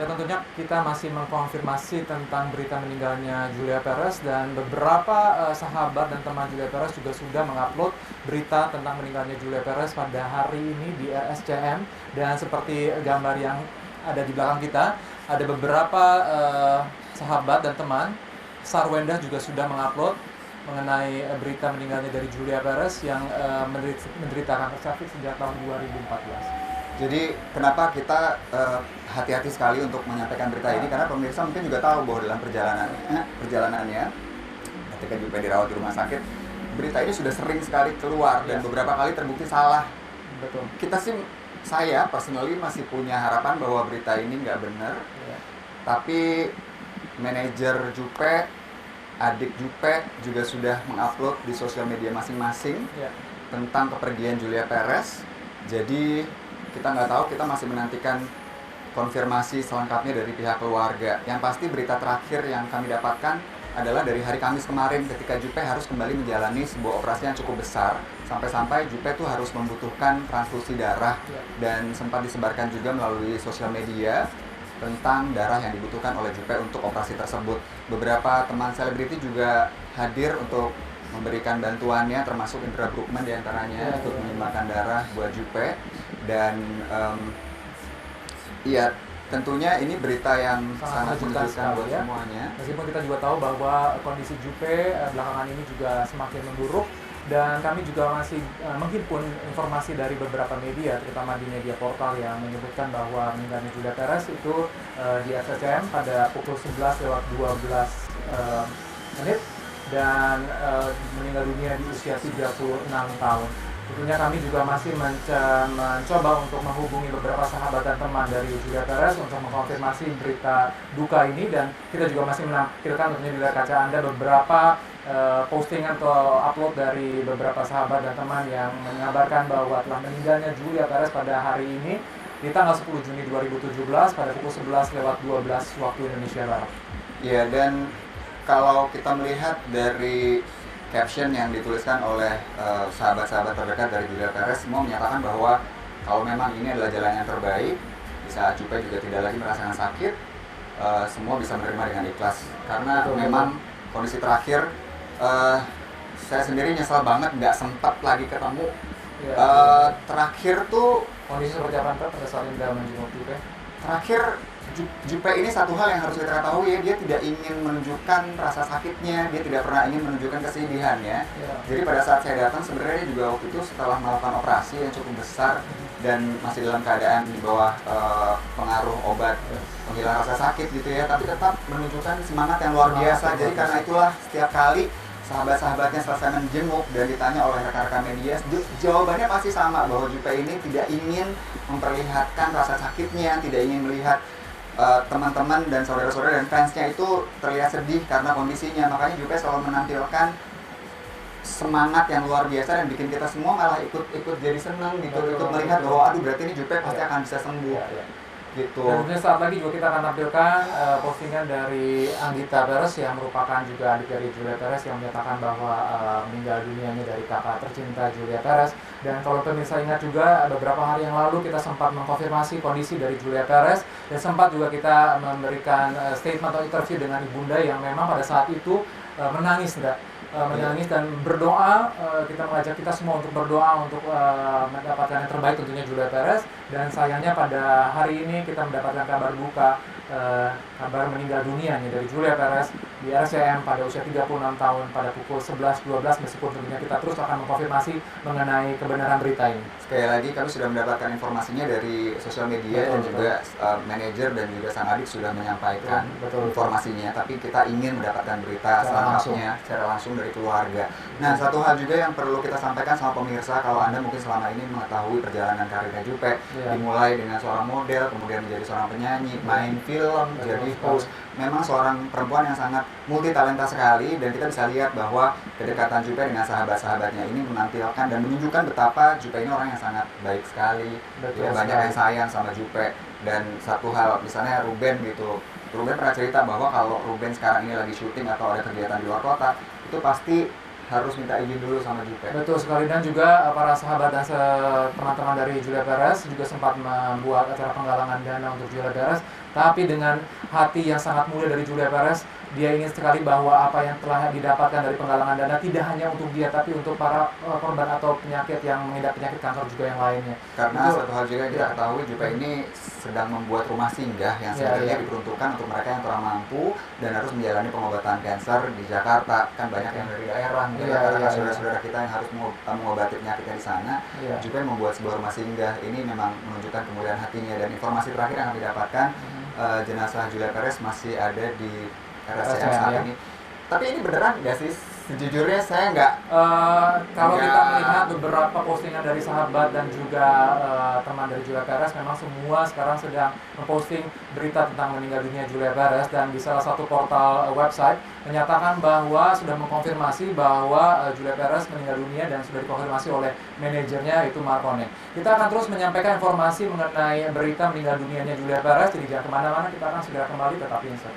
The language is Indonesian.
Ya tentunya kita masih mengkonfirmasi tentang berita meninggalnya Julia Perez dan beberapa sahabat dan teman Julia Perez juga sudah mengupload berita tentang meninggalnya Julia Perez pada hari ini di RSCM. Dan seperti gambar yang ada di belakang kita, ada beberapa sahabat dan teman. Sarwenda juga sudah mengupload mengenai berita meninggalnya dari Julia Perez yang menderita kanker cervix sejak tahun 2014. Jadi kenapa kita hati-hati sekali untuk menyampaikan berita ini, karena pemirsa mungkin juga tahu bahwa dalam perjalanannya ketika Jupe dirawat di rumah sakit, berita ini sudah sering sekali keluar dan beberapa kali terbukti salah. Betul. Saya personally masih punya harapan bahwa berita ini nggak benar, tapi manajer Jupe, adik Jupe juga sudah mengupload di sosial media masing-masing tentang kepergian Julia Perez. Jadi kita nggak tahu, kita masih menantikan konfirmasi selengkapnya dari pihak keluarga. Yang pasti berita terakhir yang kami dapatkan adalah dari hari Kamis kemarin ketika Jupe harus kembali menjalani sebuah operasi yang cukup besar. Sampai-sampai Jupe tuh harus membutuhkan transfusi darah dan sempat disebarkan juga melalui sosial media tentang darah yang dibutuhkan oleh Jupe untuk operasi tersebut. Beberapa teman selebriti juga hadir untuk memberikan bantuannya, termasuk Indra Bruggman diantaranya untuk menyumbangkan darah buat Jupe. Dan tentunya ini berita yang sangat mengejutkan buat semuanya. Meskipun kita juga tahu bahwa kondisi Jupe belakangan ini juga semakin memburuk, dan kami juga masih menghimpun informasi dari beberapa media, terutama di media portal yang menyebutkan bahwa meninggalnya Julia Perez itu di RSCM pada pukul 11:12 menit dan meninggal dunia di usia 36 tahun. Tentunya kami juga masih mencoba untuk menghubungi beberapa sahabat dan teman dari Julia Perez untuk mengkonfirmasi berita duka ini, dan kita juga masih menampilkan tentunya di layar kaca Anda beberapa postingan atau upload dari beberapa sahabat dan teman yang mengabarkan bahwa telah meninggalnya Julia Perez pada hari ini di tanggal 10 Juni 2017 pada pukul 11:12 waktu Indonesia Barat. Ya, dan kalau kita melihat dari caption yang dituliskan oleh sahabat-sahabat terdekat dari Julia Perez, semua menyatakan bahwa kalau memang ini adalah jalan yang terbaik, di saat Jupe juga tidak lagi merasakan sakit, semua bisa menerima dengan ikhlas. Karena memang kondisi terakhir, saya sendiri nyesel banget nggak sempat lagi ketemu. Terakhir tuh kondisi seperti apa pada saat Anda menjenguk Jupe? Terakhir, Jupe ini satu hal yang harus kita ketahui ya, dia tidak ingin menunjukkan rasa sakitnya, dia tidak pernah ingin menunjukkan kesedihannya. Jadi pada saat saya datang sebenarnya juga waktu itu setelah melakukan operasi yang cukup besar dan masih dalam keadaan di bawah pengaruh obat penghilang rasa sakit gitu ya, tapi tetap menunjukkan semangat yang luar biasa. Jadi karena itulah setiap kali sahabat-sahabatnya selesai menjenguk dan ditanya oleh rekan-rekan media, jawabannya pasti sama, bahwa Jupe ini tidak ingin memperlihatkan rasa sakitnya, tidak ingin melihat teman-teman dan saudara-saudara dan fansnya itu terlihat sedih karena kondisinya. Makanya Jupe selalu menampilkan semangat yang luar biasa dan bikin kita semua malah ikut jadi senang gitu, ikut melihat bahwa aduh berarti ini Jupe pasti akan bisa sembuh gitu. Dan tentunya saat lagi juga kita akan tampilkan postingan dari Anggita Perez yang merupakan juga adik dari Julia Perez yang menyatakan bahwa meninggal dunianya dari kakak tercinta Julia Perez. Dan kalau pemirsa ingat juga beberapa hari yang lalu kita sempat mengkonfirmasi kondisi dari Julia Perez dan sempat juga kita memberikan statement atau interview dengan ibunda yang memang pada saat itu menangis dan berdoa. Kita mengajak kita semua untuk berdoa untuk mendapatkan yang terbaik tentunya Julia Perez. Dan sayangnya pada hari ini kita mendapatkan kabar duka, kabar meninggal dunianya dari Julia Perez di RSCM pada usia 36 tahun pada pukul 11:12, meskipun tentunya kita terus akan mengkonfirmasi mengenai kebenaran berita ini. Sekali lagi kami sudah mendapatkan informasinya dari sosial media dan juga manajer dan juga sang adik sudah menyampaikan informasinya, tapi kita ingin mendapatkan berita selengkapnya secara langsung dari keluarga. Nah, satu hal juga yang perlu kita sampaikan sama pemirsa, kalau Anda mungkin selama ini mengetahui perjalanan karirnya Jupe, dimulai dengan seorang model, kemudian menjadi seorang penyanyi, main film, jadi host. Memang seorang perempuan yang sangat multi talenta sekali, dan kita bisa lihat bahwa kedekatan Jupe dengan sahabat-sahabatnya ini menampilkan dan menunjukkan betapa Jupe ini orang yang sangat baik sekali. Banyak yang sayang sama Jupe. Dan satu hal, misalnya Ruben gitu, Ruben pernah cerita bahwa kalau Ruben sekarang ini lagi syuting atau ada kegiatan di luar kota, itu pasti harus minta izin dulu sama Jupe. Betul sekali, dan juga para sahabat dan teman-teman dari Julia Perez juga sempat membuat acara penggalangan dana untuk Julia Perez, tapi dengan hati yang sangat mulia dari Julia Perez, dia ingin sekali bahwa apa yang telah didapatkan dari penggalangan dana tidak hanya untuk dia, tapi untuk para korban atau penyakit yang mengidap penyakit kanker juga yang lainnya. Karena satu hal juga yang kita ketahui, Jupe ini sedang membuat rumah singgah yang sebenarnya diperuntukkan untuk mereka yang kurang mampu dan harus menjalani pengobatan kanker di Jakarta. Kan banyak yang dari daerah, karena saudara-saudara kita yang harus mengobati penyakitnya di sana. Jupe membuat sebuah rumah singgah. Ini memang menunjukkan kemuliaan hatinya, dan informasi terakhir yang kami dapatkan, jenazah Julia Perez masih ada di RSCM saat ini. Tapi ini beneran nggak sih? Sejujurnya saya nggak. Kalau kita melihat beberapa postingan dari sahabat dan juga teman dari Julia Perez, memang semua sekarang sedang memposting berita tentang meninggal dunia Julia Perez, dan di salah satu portal website menyatakan bahwa sudah mengkonfirmasi bahwa Julia Perez meninggal dunia dan sudah dikonfirmasi oleh manajernya, yaitu Marcone. Kita akan terus menyampaikan informasi mengenai berita meninggal dunianya Julia Perez, jadi jangan kemana-mana, kita akan segera kembali, tetap insert.